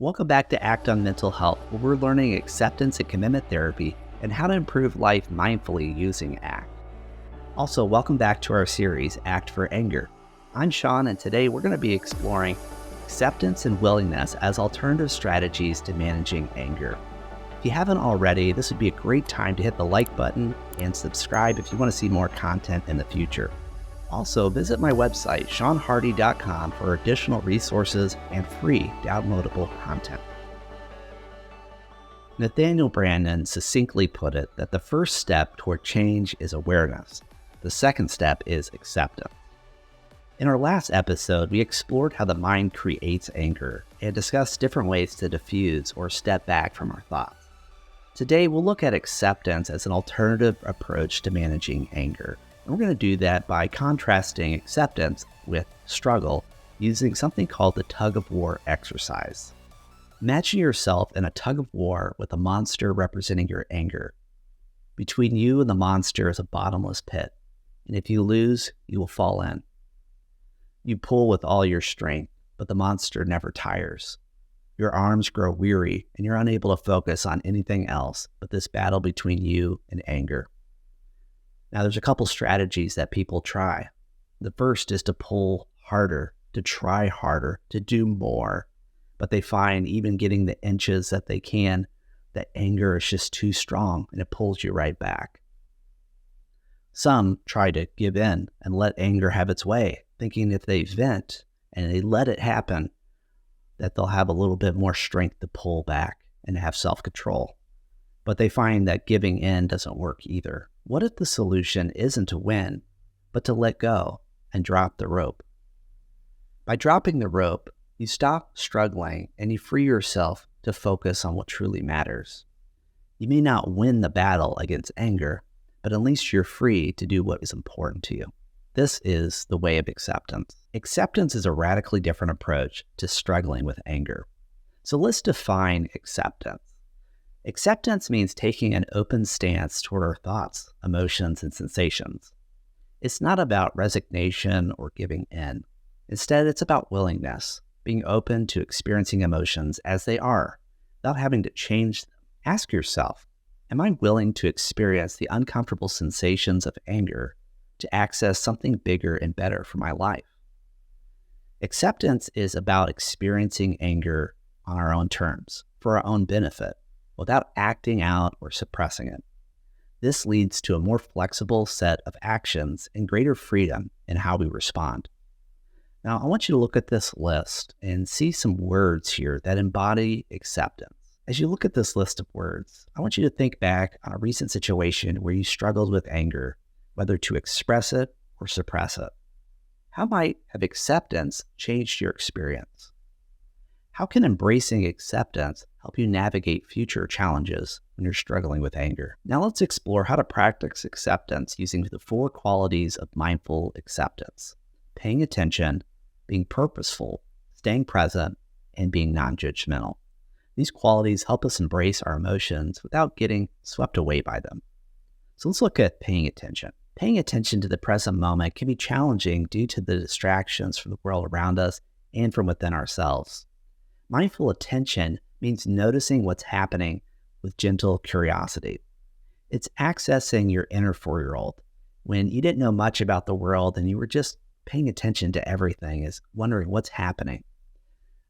Welcome back to Act on Mental Health, where we're learning acceptance and commitment therapy and how to improve life mindfully using ACT. Also, welcome back to our series, Act for Anger. I'm Sean, and today we're going to be exploring acceptance and willingness as alternative strategies to managing anger. If you haven't already, this would be a great time to hit the like button and subscribe if you want to see more content in the future. Also, visit my website, seanhardy.com, for additional resources and free downloadable content. Nathaniel Branden succinctly put it that the first step toward change is awareness. The second step is acceptance. In our last episode, we explored how the mind creates anger and discussed different ways to diffuse or step back from our thoughts. Today, we'll look at acceptance as an alternative approach to managing anger. And we're going to do that by contrasting acceptance with struggle using something called the tug-of-war exercise. Imagine yourself in a tug-of-war with a monster representing your anger. Between you and the monster is a bottomless pit, and if you lose, you will fall in. You pull with all your strength, but the monster never tires. Your arms grow weary, and you're unable to focus on anything else but this battle between you and anger. Now, there's a couple strategies that people try. The first is to pull harder, to try harder, to do more. But they find even getting the inches that they can, that anger is just too strong and it pulls you right back. Some try to give in and let anger have its way, thinking if they vent and they let it happen, that they'll have a little bit more strength to pull back and have self-control. But they find that giving in doesn't work either. What if the solution isn't to win, but to let go and drop the rope? By dropping the rope, you stop struggling and you free yourself to focus on what truly matters. You may not win the battle against anger, but at least you're free to do what is important to you. This is the way of acceptance. Acceptance is a radically different approach to struggling with anger. So let's define acceptance. Acceptance means taking an open stance toward our thoughts, emotions, and sensations. It's not about resignation or giving in. Instead, it's about willingness, being open to experiencing emotions as they are, without having to change them. Ask yourself, am I willing to experience the uncomfortable sensations of anger to access something bigger and better for my life? Acceptance is about experiencing anger on our own terms, for our own benefit, without acting out or suppressing it. This leads to a more flexible set of actions and greater freedom in how we respond. Now, I want you to look at this list and see some words here that embody acceptance. As you look at this list of words, I want you to think back on a recent situation where you struggled with anger, whether to express it or suppress it. How might have acceptance changed your experience? How can embracing acceptance help you navigate future challenges when you're struggling with anger? Now let's explore how to practice acceptance using the 4 qualities of mindful acceptance: paying attention, being purposeful, staying present, and being non-judgmental. These qualities help us embrace our emotions without getting swept away by them. So let's look at paying attention. Paying attention to the present moment can be challenging due to the distractions from the world around us and from within ourselves. Mindful attention means noticing what's happening with gentle curiosity. It's accessing your inner 4-year-old when you didn't know much about the world and you were just paying attention to everything, is wondering what's happening.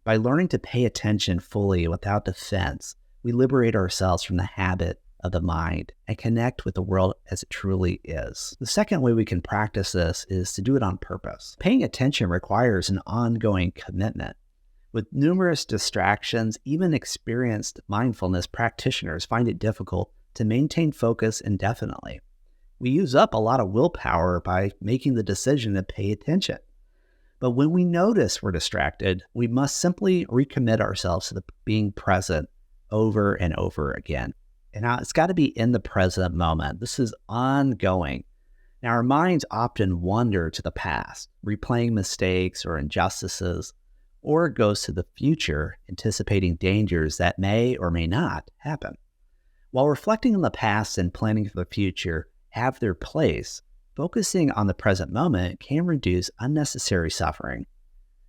By learning to pay attention fully without defense, we liberate ourselves from the habit of the mind and connect with the world as it truly is. The second way we can practice this is to do it on purpose. Paying attention requires an ongoing commitment. With numerous distractions, even experienced mindfulness practitioners find it difficult to maintain focus indefinitely. We use up a lot of willpower by making the decision to pay attention. But when we notice we're distracted, we must simply recommit ourselves to being present over and over again. And now it's got to be in the present moment. This is ongoing. Now, our minds often wander to the past, replaying mistakes or injustices, or it goes to the future, anticipating dangers that may or may not happen. While reflecting on the past and planning for the future have their place, focusing on the present moment can reduce unnecessary suffering.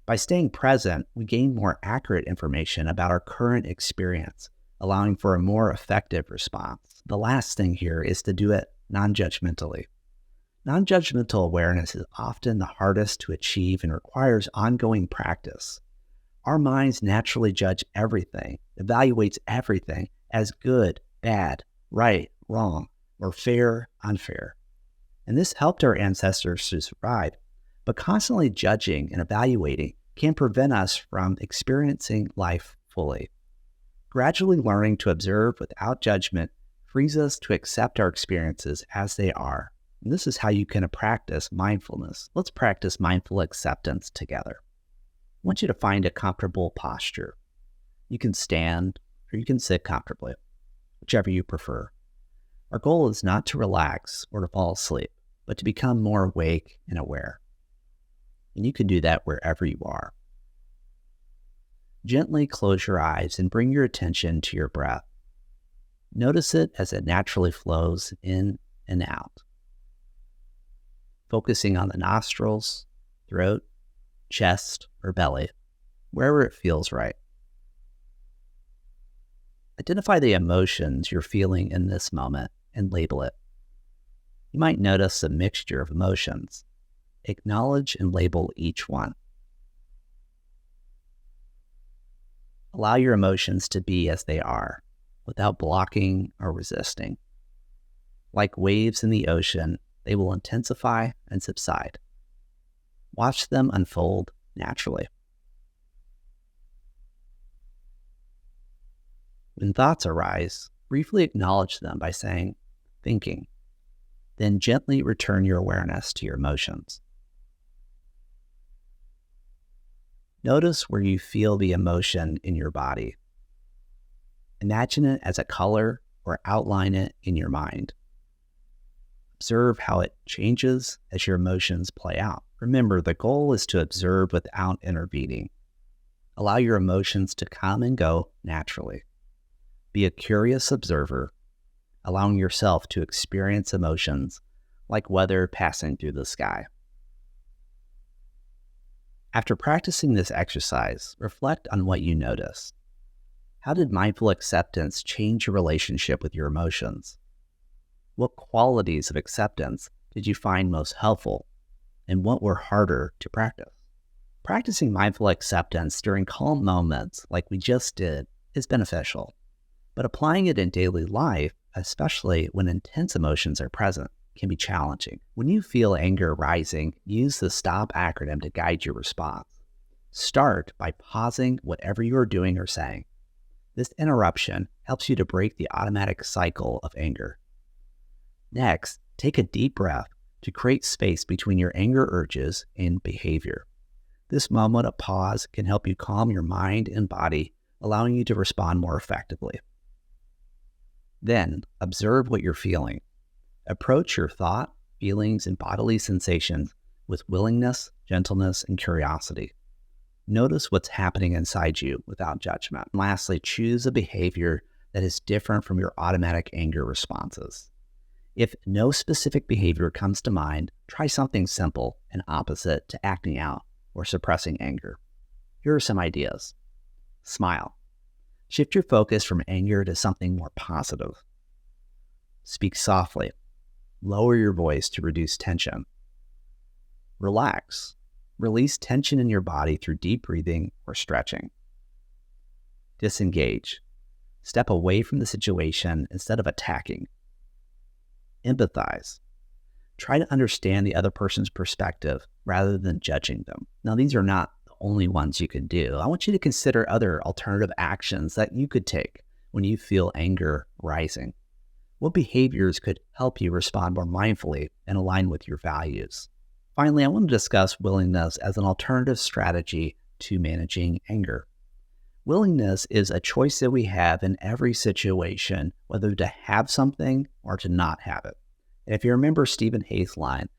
By staying present, we gain more accurate information about our current experience, allowing for a more effective response. The last thing here is to do it non-judgmentally. Non-judgmental awareness is often the hardest to achieve and requires ongoing practice. Our minds naturally judge everything, evaluates everything as good, bad, right, wrong, or fair, unfair. And this helped our ancestors to survive. But constantly judging and evaluating can prevent us from experiencing life fully. Gradually learning to observe without judgment frees us to accept our experiences as they are. And this is how you can practice mindfulness. Let's practice mindful acceptance together. I want you to find a comfortable posture. You can stand or you can sit comfortably, whichever you prefer. Our goal is not to relax or to fall asleep, but to become more awake and aware. And you can do that wherever you are. Gently close your eyes and bring your attention to your breath. Notice it as it naturally flows in and out. Focusing on the nostrils, throat, chest, or belly, wherever it feels right. Identify the emotions you're feeling in this moment and label it. You might notice a mixture of emotions. Acknowledge and label each one. Allow your emotions to be as they are, without blocking or resisting. Like waves in the ocean, they will intensify and subside. Watch them unfold naturally. When thoughts arise, briefly acknowledge them by saying, thinking. Then gently return your awareness to your emotions. Notice where you feel the emotion in your body. Imagine it as a color or outline it in your mind. Observe how it changes as your emotions play out. Remember, the goal is to observe without intervening. Allow your emotions to come and go naturally. Be a curious observer, allowing yourself to experience emotions like weather passing through the sky. After practicing this exercise, reflect on what you notice. How did mindful acceptance change your relationship with your emotions? What qualities of acceptance did you find most helpful, and what were harder to practice? Practicing mindful acceptance during calm moments like we just did is beneficial, but applying it in daily life, especially when intense emotions are present, can be challenging. When you feel anger rising, use the STOP acronym to guide your response. Start by pausing whatever you are doing or saying. This interruption helps you to break the automatic cycle of anger. Next, take a deep breath to create space between your anger urges and behavior. This moment of pause can help you calm your mind and body, allowing you to respond more effectively. Then, observe what you're feeling. Approach your thought, feelings, and bodily sensations with willingness, gentleness, and curiosity. Notice what's happening inside you without judgment. And lastly, choose a behavior that is different from your automatic anger responses. If no specific behavior comes to mind, try something simple and opposite to acting out or suppressing anger. Here are some ideas. Smile. Shift your focus from anger to something more positive. Speak softly. Lower your voice to reduce tension. Relax. Release tension in your body through deep breathing or stretching. Disengage. Step away from the situation instead of attacking. Empathize. Try to understand the other person's perspective rather than judging them. Now, these are not the only ones you can do. I want you to consider other alternative actions that you could take when you feel anger rising. What behaviors could help you respond more mindfully and align with your values? Finally, I want to discuss willingness as an alternative strategy to managing anger. Willingness is a choice that we have in every situation, whether to have something or to not have it. And if you remember Stephen Hayes' line,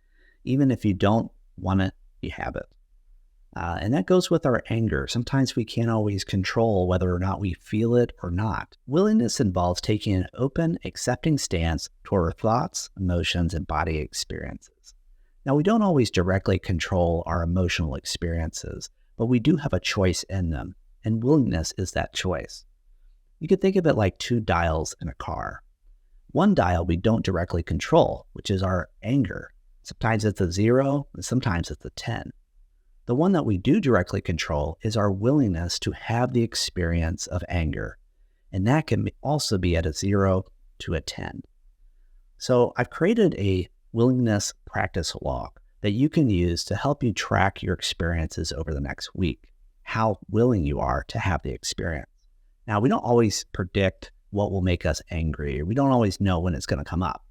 even if you don't want it, you have it. And that goes with our anger. Sometimes we can't always control whether or not we feel it or not. Willingness involves taking an open, accepting stance toward our thoughts, emotions, and body experiences. Now, we don't always directly control our emotional experiences, but we do have a choice in them, and willingness is that choice. You could think of it like two dials in a car. One dial we don't directly control, which is our anger. Sometimes it's a 0, and sometimes it's a 10. The one that we do directly control is our willingness to have the experience of anger, and that can also be at a 0 to a 10. So I've created a willingness practice log that you can use to help you track your experiences over the next week, how willing you are to have the experience. Now, we don't always predict what will make us angry, or we don't always know when it's going to come up.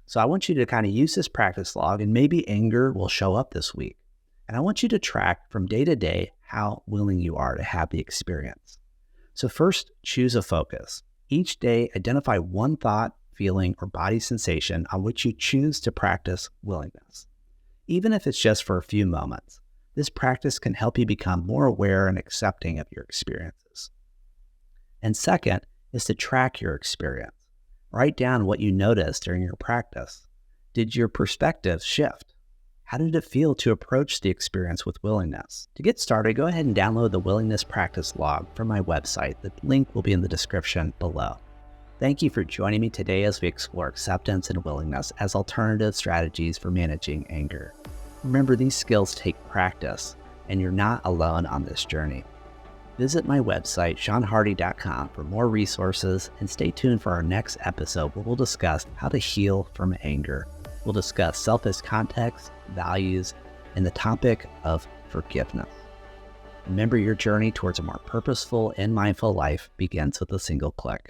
So I want you to kind of use this practice log, and maybe anger will show up this week. And I want you to track from day to day how willing you are to have the experience. So first, choose a focus. Each day, identify one thought, feeling, or body sensation on which you choose to practice willingness. Even if it's just for a few moments, this practice can help you become more aware and accepting of your experiences. And second is to track your experience. Write down what you noticed during your practice. Did your perspective shift? How did it feel to approach the experience with willingness? To get started, go ahead and download the Willingness Practice Log from my website. The link will be in the description below. Thank you for joining me today as we explore acceptance and willingness as alternative strategies for managing anger. Remember, these skills take practice, and you're not alone on this journey. Visit my website, seanhardy.com, for more resources, and stay tuned for our next episode where we'll discuss how to heal from anger. We'll discuss selfish context, values, and the topic of forgiveness. Remember, your journey towards a more purposeful and mindful life begins with a single click.